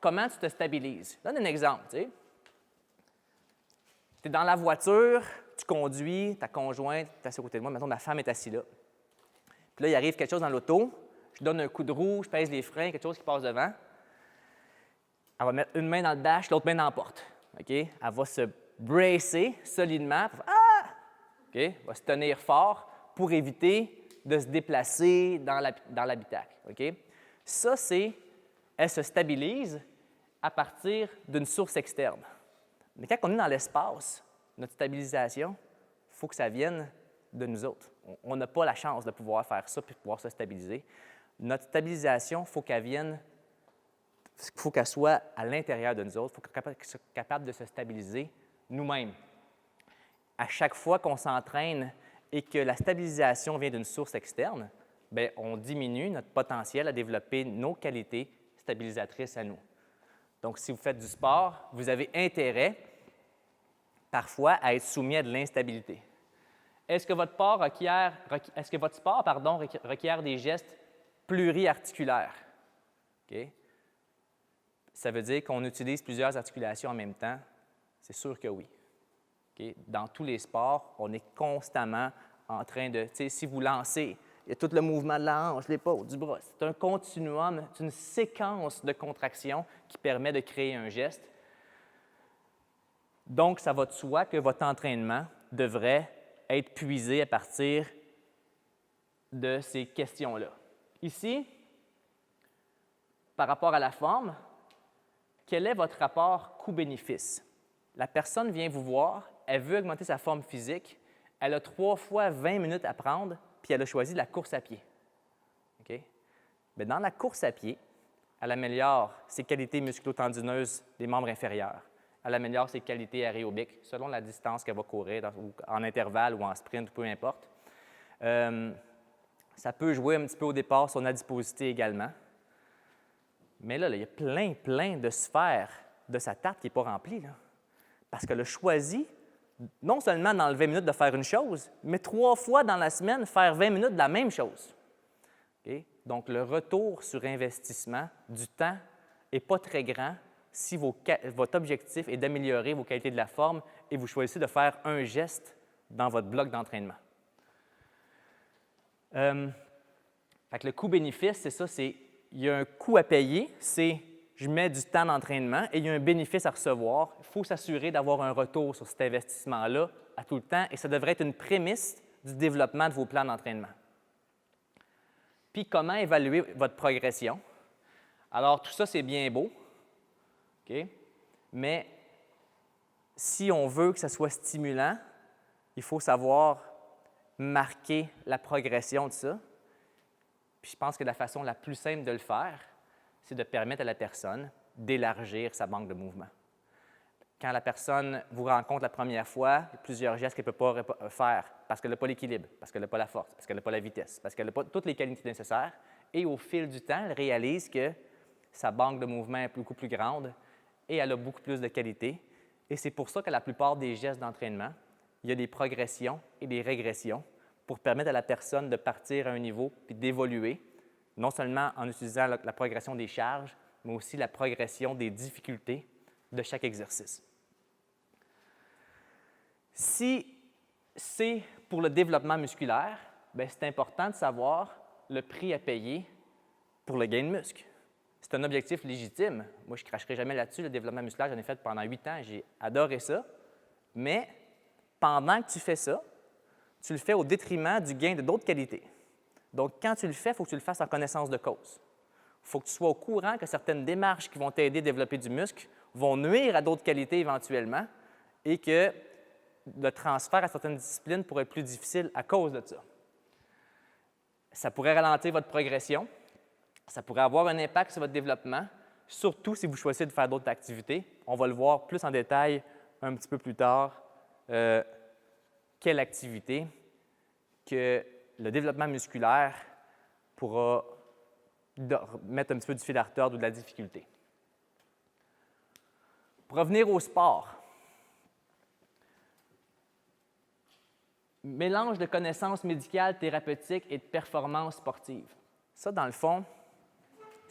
comment tu te stabilises? Je donne un exemple. Tu es dans la voiture, tu conduis, ta conjointe est assise à côté de moi. Mettons, ma femme est assise là. Puis là, il arrive quelque chose dans l'auto. Je donne un coup de roue, je pèse les freins, quelque chose qui passe devant. Elle va mettre une main dans le dash, l'autre main dans la porte. OK? Elle va se bracer solidement. Ah! OK? Elle va se tenir fort pour éviter de se déplacer dans l'habitacle. OK? Ça, elle se stabilise à partir d'une source externe. Mais quand on est dans l'espace, notre stabilisation, il faut que ça vienne de nous autres. On n'a pas la chance de pouvoir faire ça et de pouvoir se stabiliser. Notre stabilisation, il faut qu'elle soit à l'intérieur de nous autres. Il faut qu'on soit capable de se stabiliser nous-mêmes. À chaque fois qu'on s'entraîne et que la stabilisation vient d'une source externe, bien, on diminue notre potentiel à développer nos qualités stabilisatrices à nous. Donc, si vous faites du sport, vous avez intérêt parfois à être soumis à de l'instabilité. Est-ce que votre sport requiert des gestes pluriarticulaires? Okay? Ça veut dire qu'on utilise plusieurs articulations en même temps? C'est sûr que oui. Okay? Dans tous les sports, on est constamment en train de, si vous lancez, il y a tout le mouvement de la hanche, l'épaule, du bras. C'est un continuum, c'est une séquence de contractions qui permet de créer un geste. Donc, ça va de soi que votre entraînement devrait être puisé à partir de ces questions-là. Ici, par rapport à la forme, quel est votre rapport coût-bénéfice? La personne vient vous voir, elle veut augmenter sa forme physique, elle a 3 fois 20 minutes à prendre, puis elle a choisi la course à pied. OK? Mais dans la course à pied, elle améliore ses qualités musculo-tendineuses des membres inférieurs. Elle améliore ses qualités aérobiques selon la distance qu'elle va courir, en intervalle ou en sprint, peu importe. Ça peut jouer un petit peu au départ son adiposité également. Mais là, il y a plein de sphères de sa tarte qui n'est pas remplie. Là. Parce qu'elle a choisi, non seulement dans le 20 minutes de faire une chose, mais 3 fois dans la semaine, faire 20 minutes de la même chose. Okay? Donc, le retour sur investissement du temps n'est pas très grand si votre objectif est d'améliorer vos qualités de la forme et vous choisissez de faire un geste dans votre bloc d'entraînement. Le coût-bénéfice, c'est ça, il y a un coût à payer, c'est je mets du temps d'entraînement et il y a un bénéfice à recevoir. Il faut s'assurer d'avoir un retour sur cet investissement-là à tout le temps et ça devrait être une prémisse du développement de vos plans d'entraînement. Puis, comment évaluer votre progression? Alors, tout ça, c'est bien beau, okay? Mais si on veut que ça soit stimulant, il faut savoir marquer la progression de ça. Puis je pense que la façon la plus simple de le faire, c'est de permettre à la personne d'élargir sa banque de mouvements. Quand la personne vous rencontre la première fois, il y a plusieurs gestes qu'elle ne peut pas faire parce qu'elle n'a pas l'équilibre, parce qu'elle n'a pas la force, parce qu'elle n'a pas la vitesse, parce qu'elle n'a pas toutes les qualités nécessaires. Et au fil du temps, elle réalise que sa banque de mouvements est beaucoup plus grande et elle a beaucoup plus de qualité. Et c'est pour ça que la plupart des gestes d'entraînement, il y a des progressions et des régressions pour permettre à la personne de partir à un niveau puis d'évoluer, non seulement en utilisant la progression des charges, mais aussi la progression des difficultés de chaque exercice. Si c'est pour le développement musculaire, bien, c'est important de savoir le prix à payer pour le gain de muscle. C'est un objectif légitime. Moi, je ne cracherai jamais là-dessus. Le développement musculaire, j'en ai fait pendant 8 ans. J'ai adoré ça. Mais pendant que tu fais ça, tu le fais au détriment du gain de d'autres qualités. Donc, quand tu le fais, il faut que tu le fasses en connaissance de cause. Il faut que tu sois au courant que certaines démarches qui vont t'aider à développer du muscle vont nuire à d'autres qualités éventuellement et que le transfert à certaines disciplines pourrait être plus difficile à cause de ça. Ça pourrait ralentir votre progression, ça pourrait avoir un impact sur votre développement, surtout si vous choisissez de faire d'autres activités. On va le voir plus en détail un petit peu plus tard. Quelle activité que le développement musculaire pourra mettre un petit peu du fil à retordre ou de la difficulté. Pour revenir au sport, mélange de connaissances médicales, thérapeutiques et de performances sportives. Ça, dans le fond,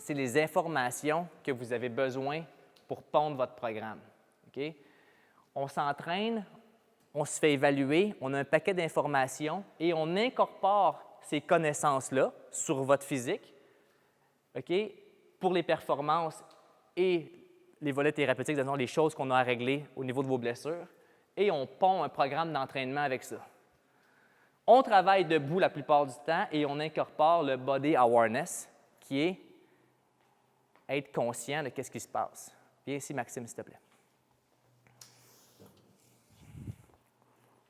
c'est les informations que vous avez besoin pour pondre votre programme. OK? On s'entraîne, on se fait évaluer, on a un paquet d'informations et on incorpore ces connaissances-là sur votre physique, OK, pour les performances et les volets thérapeutiques, disons, les choses qu'on a à régler au niveau de vos blessures, et on pond un programme d'entraînement avec ça. On travaille debout la plupart du temps et on incorpore le body awareness, qui est être conscient de ce qui se passe. Viens ici, Maxime, s'il te plaît.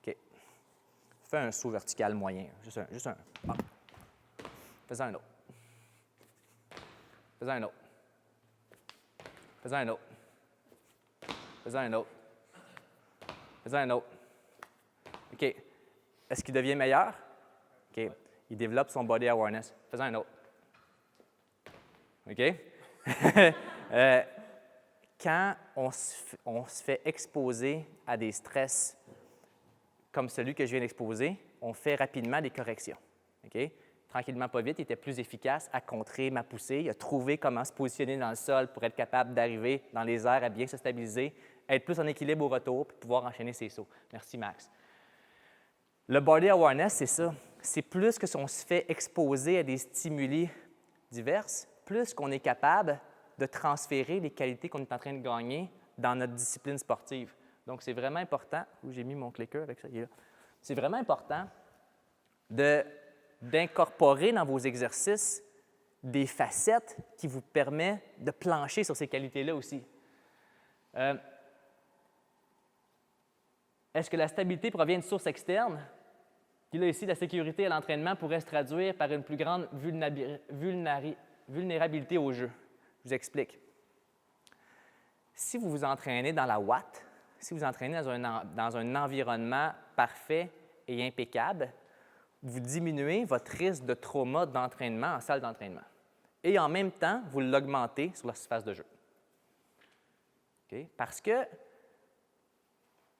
OK. Fais un saut vertical moyen. Juste un. Ah. Fais-en un autre. Fais-en un autre. Fais-en un autre. Fais-en un autre. Fais-en un autre. OK. Est-ce qu'il devient meilleur? OK. Il développe son body awareness. Fais-en un autre. OK? Quand on se fait exposer à des stress comme celui que je viens d'exposer, on fait rapidement des corrections. OK? Tranquillement, pas vite, il était plus efficace à contrer ma poussée. Il a trouvé comment se positionner dans le sol pour être capable d'arriver dans les airs à bien se stabiliser, être plus en équilibre au retour puis pouvoir enchaîner ses sauts. Merci, Max. Le body awareness, c'est ça. C'est plus que si on se fait exposer à des stimuli divers, plus qu'on est capable de transférer les qualités qu'on est en train de gagner dans notre discipline sportive. Donc, c'est vraiment important. Où j'ai mis mon clicker avec ça? Il est là. C'est vraiment important d'incorporer dans vos exercices des facettes qui vous permettent de plancher sur ces qualités-là aussi. Est-ce que la stabilité provient de sources externes? Puis là, ici, la sécurité à l'entraînement pourrait se traduire par une plus grande vulnérabilité au jeu. Je vous explique. Si vous vous entraînez dans la Watt, si vous vous entraînez dans un environnement parfait et impeccable, vous diminuez votre risque de trauma d'entraînement en salle d'entraînement. Et en même temps, vous l'augmentez sur la surface de jeu. Okay? Parce que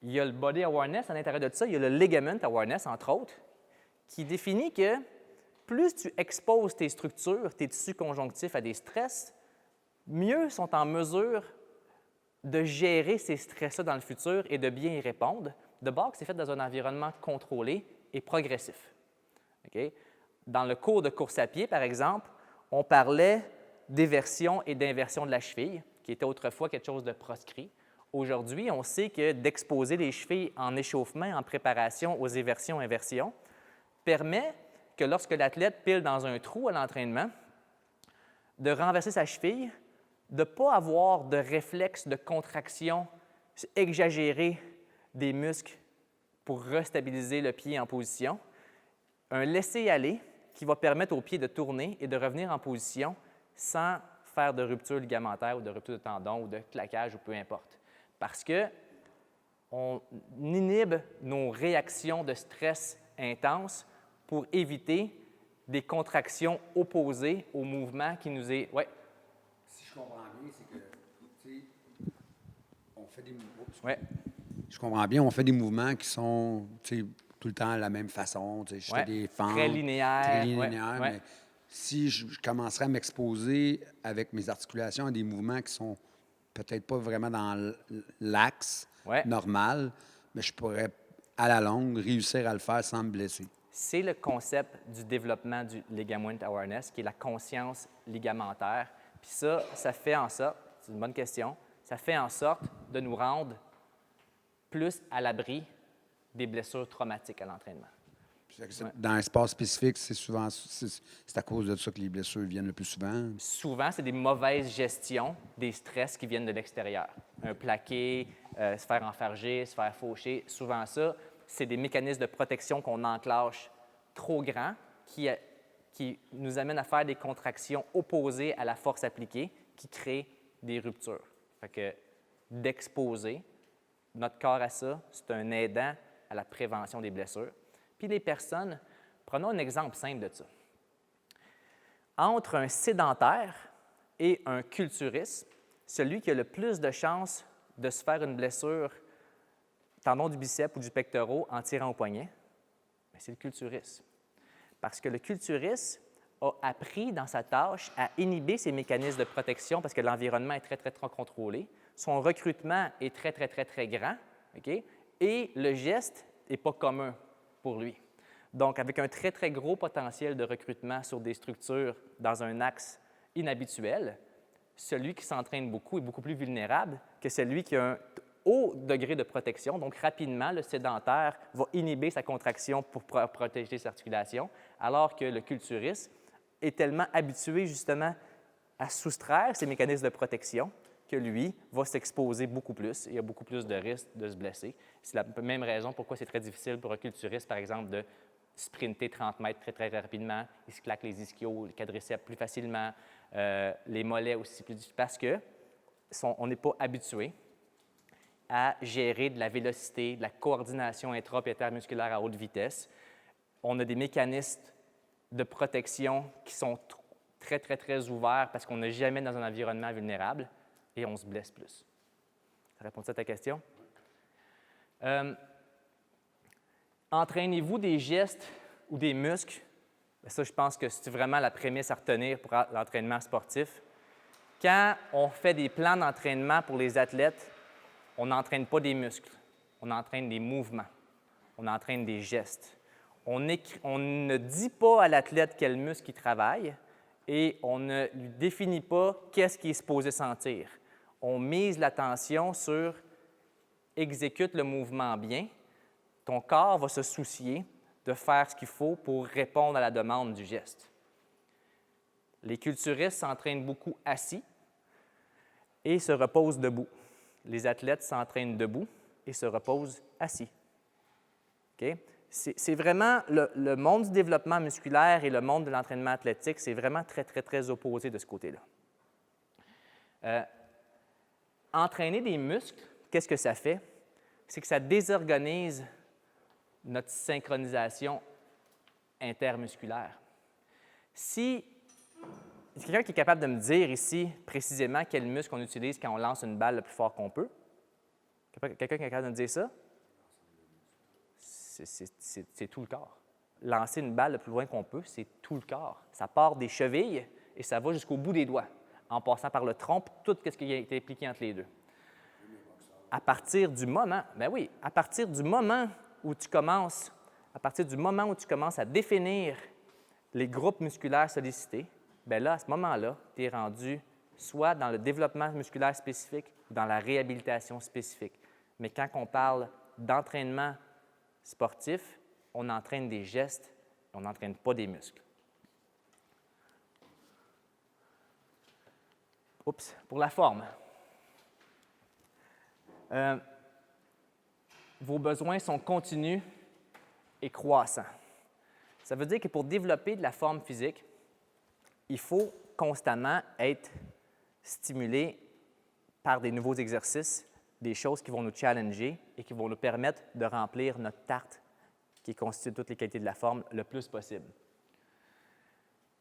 il y a le body awareness à l'intérieur de ça, il y a le ligament awareness, entre autres, qui définit que plus tu exposes tes structures, tes tissus conjonctifs à des stress, mieux sont en mesure de gérer ces stress-là dans le futur et de bien y répondre. De bord, c'est fait dans un environnement contrôlé et progressif. Okay? Dans le cours de course à pied, par exemple, on parlait d'éversion et d'inversion de la cheville, qui était autrefois quelque chose de proscrit. Aujourd'hui, on sait que d'exposer les chevilles en échauffement, en préparation aux éversions-inversions, permet que lorsque l'athlète pile dans un trou à l'entraînement, de renverser sa cheville, de ne pas avoir de réflexe de contraction exagéré des muscles pour restabiliser le pied en position, un laisser-aller qui va permettre au pied de tourner et de revenir en position sans faire de rupture ligamentaire ou de rupture de tendon ou de claquage ou peu importe. Parce qu'on inhibe nos réactions de stress intenses pour éviter des contractions opposées au mouvement qui nous est... Ouais. Si je comprends bien, c'est que, tu sais, on fait des mouvements. Ouais. Je comprends bien, on fait des mouvements qui sont, tu sais, tout le temps de la même façon. Tu sais, je fais des fentes. Très linéaires. Très linéaires, Ouais. mais si je commencerais à m'exposer avec mes articulations à des mouvements qui sont peut-être pas vraiment dans l'axe normal, mais je pourrais, à la longue, réussir à le faire sans me blesser. C'est le concept du développement du ligament awareness, qui est la conscience ligamentaire. Puis ça fait en sorte, c'est une bonne question, ça fait en sorte de nous rendre plus à l'abri des blessures traumatiques à l'entraînement. Dans un sport spécifique, c'est à cause de ça que les blessures viennent le plus souvent. Souvent, c'est des mauvaises gestions des stress qui viennent de l'extérieur. Un plaqué, se faire enfarger, se faire faucher, souvent ça, c'est des mécanismes de protection qu'on enclenche trop grands qui nous amènent à faire des contractions opposées à la force appliquée qui créent des ruptures. Fait que d'exposer notre corps à ça, c'est un aidant à la prévention des blessures. Puis les personnes, prenons un exemple simple de ça. Entre un sédentaire et un culturiste, celui qui a le plus de chances de se faire une blessure, tendon du biceps ou du pectoral en tirant au poignet, c'est le culturiste. Parce que le culturiste a appris dans sa tâche à inhiber ses mécanismes de protection parce que l'environnement est très, très, très contrôlé. Son recrutement est très, très, très, très grand, okay? Et le geste n'est pas commun pour lui. Donc, avec un très, très gros potentiel de recrutement sur des structures dans un axe inhabituel, celui qui s'entraîne beaucoup est beaucoup plus vulnérable que celui qui a un haut degré de protection. Donc, rapidement, le sédentaire va inhiber sa contraction pour protéger ses articulations, alors que le culturiste est tellement habitué justement à soustraire ces mécanismes de protection que lui va s'exposer beaucoup plus et a beaucoup plus de risques de se blesser. C'est la même raison pourquoi c'est très difficile pour un culturiste, par exemple, de sprinter 30 mètres très, très rapidement. Il se claque les ischios, les quadriceps plus facilement, les mollets aussi plus difficiles, parce qu'on n'est pas habitué à gérer de la vélocité, de la coordination intra- et intermusculaire à haute vitesse. On a des mécanismes de protection qui sont très, très, très ouverts parce qu'on n'est jamais dans un environnement vulnérable et on se blesse plus. Ça répond à ta question? Entraînez-vous des gestes ou des muscles? Bien, ça, je pense que c'est vraiment la prémisse à retenir pour l'entraînement sportif. Quand on fait des plans d'entraînement pour les athlètes, on n'entraîne pas des muscles, on entraîne des mouvements, on entraîne des gestes. On ne dit pas à l'athlète quel muscle il travaille et on ne lui définit pas qu'est-ce qu'il est supposé sentir. On mise l'attention sur exécute le mouvement bien. Ton corps va se soucier de faire ce qu'il faut pour répondre à la demande du geste. Les culturistes s'entraînent beaucoup assis et se reposent debout. Les athlètes s'entraînent debout et se reposent assis. Okay? C'est vraiment le monde du développement musculaire et le monde de l'entraînement athlétique, c'est vraiment très, très, très opposé de ce côté-là. Entraîner des muscles, qu'est-ce que ça fait? C'est que ça désorganise notre synchronisation intermusculaire. Si quelqu'un qui est capable de me dire ici précisément quel muscle on utilise quand on lance une balle le plus fort qu'on peut? Quelqu'un qui est capable de me dire ça? C'est tout le corps. Lancer une balle le plus loin qu'on peut, c'est tout le corps. Ça part des chevilles et ça va jusqu'au bout des doigts, en passant par le tronc, tout ce qui a été impliqué entre les deux. À partir du moment, ben oui, à partir du moment où tu commences à définir les groupes musculaires sollicités, bien là, à ce moment-là, tu es rendu soit dans le développement musculaire spécifique ou dans la réhabilitation spécifique. Mais quand on parle d'entraînement sportif, on entraîne des gestes, on n'entraîne pas des muscles. Oups, pour la forme. Vos besoins sont continus et croissants. Ça veut dire que pour développer de la forme physique, il faut constamment être stimulé par des nouveaux exercices, des choses qui vont nous challenger et qui vont nous permettre de remplir notre tarte qui constitue toutes les qualités de la forme le plus possible.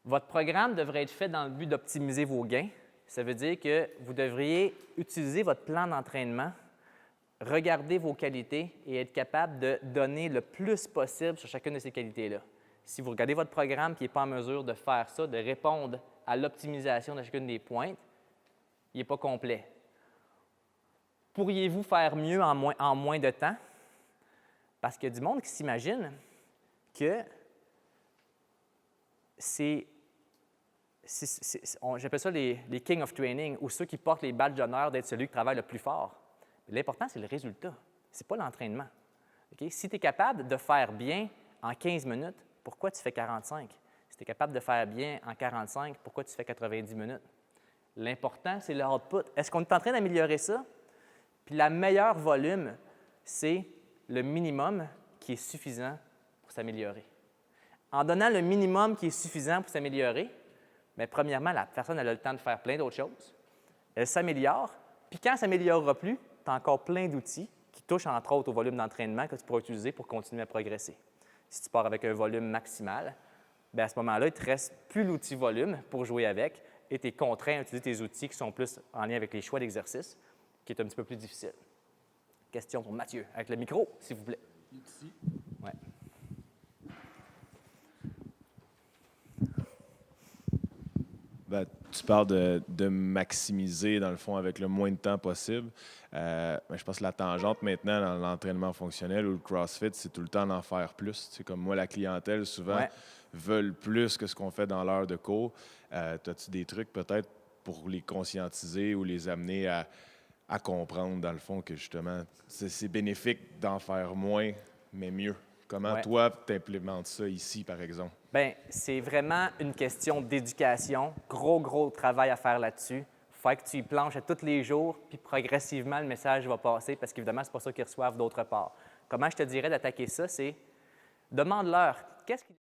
Votre programme devrait être fait dans le but d'optimiser vos gains. Ça veut dire que vous devriez utiliser votre plan d'entraînement, regarder vos qualités et être capable de donner le plus possible sur chacune de ces qualités-là. Si vous regardez votre programme qui n'est pas en mesure de faire ça, de répondre à l'optimisation de chacune des pointes, il n'est pas complet. Pourriez-vous faire mieux en moins de temps? Parce qu'il y a du monde qui s'imagine que j'appelle ça les King of Training, ou ceux qui portent les badges d'honneur d'être celui qui travaille le plus fort. L'important, c'est le résultat. Ce n'est pas l'entraînement. Okay? Si tu es capable de faire bien en 15 minutes, pourquoi tu fais 45? Si tu es capable de faire bien en 45, pourquoi tu fais 90 minutes? L'important, c'est le output. Est-ce qu'on est en train d'améliorer ça? Puis le meilleur volume, c'est le minimum qui est suffisant pour s'améliorer. En donnant le minimum qui est suffisant pour s'améliorer, bien, premièrement, la personne elle a le temps de faire plein d'autres choses. Elle s'améliore, puis quand elle ne s'améliorera plus, tu as encore plein d'outils qui touchent entre autres au volume d'entraînement que tu pourras utiliser pour continuer à progresser. Si tu pars avec un volume maximal, bien, à ce moment-là, il ne te reste plus l'outil volume pour jouer avec et tu es contraint à utiliser tes outils qui sont plus en lien avec les choix d'exercice, qui est un petit peu plus difficile. Question pour Mathieu, avec le micro, s'il vous plaît. Ici. Ouais. Ben, tu parles de maximiser, dans le fond, avec le moins de temps possible. Mais je pense que la tangente maintenant dans l'entraînement fonctionnel ou le CrossFit, c'est tout le temps d'en faire plus. Tu sais, comme moi, la clientèle, souvent, veulent plus que ce qu'on fait dans l'heure de cours. As-tu des trucs peut-être pour les conscientiser ou les amener à comprendre, dans le fond, que justement, c'est bénéfique d'en faire moins, mais mieux? Comment toi, tu implémentes ça ici, par exemple? Bien, c'est vraiment une question d'éducation. Gros travail à faire là-dessus. Il faut que tu y planches à tous les jours, puis progressivement, le message va passer parce qu'évidemment, c'est pas ça qu'ils reçoivent d'autre part. Comment je te dirais d'attaquer ça? C'est demande-leur qu'est-ce qui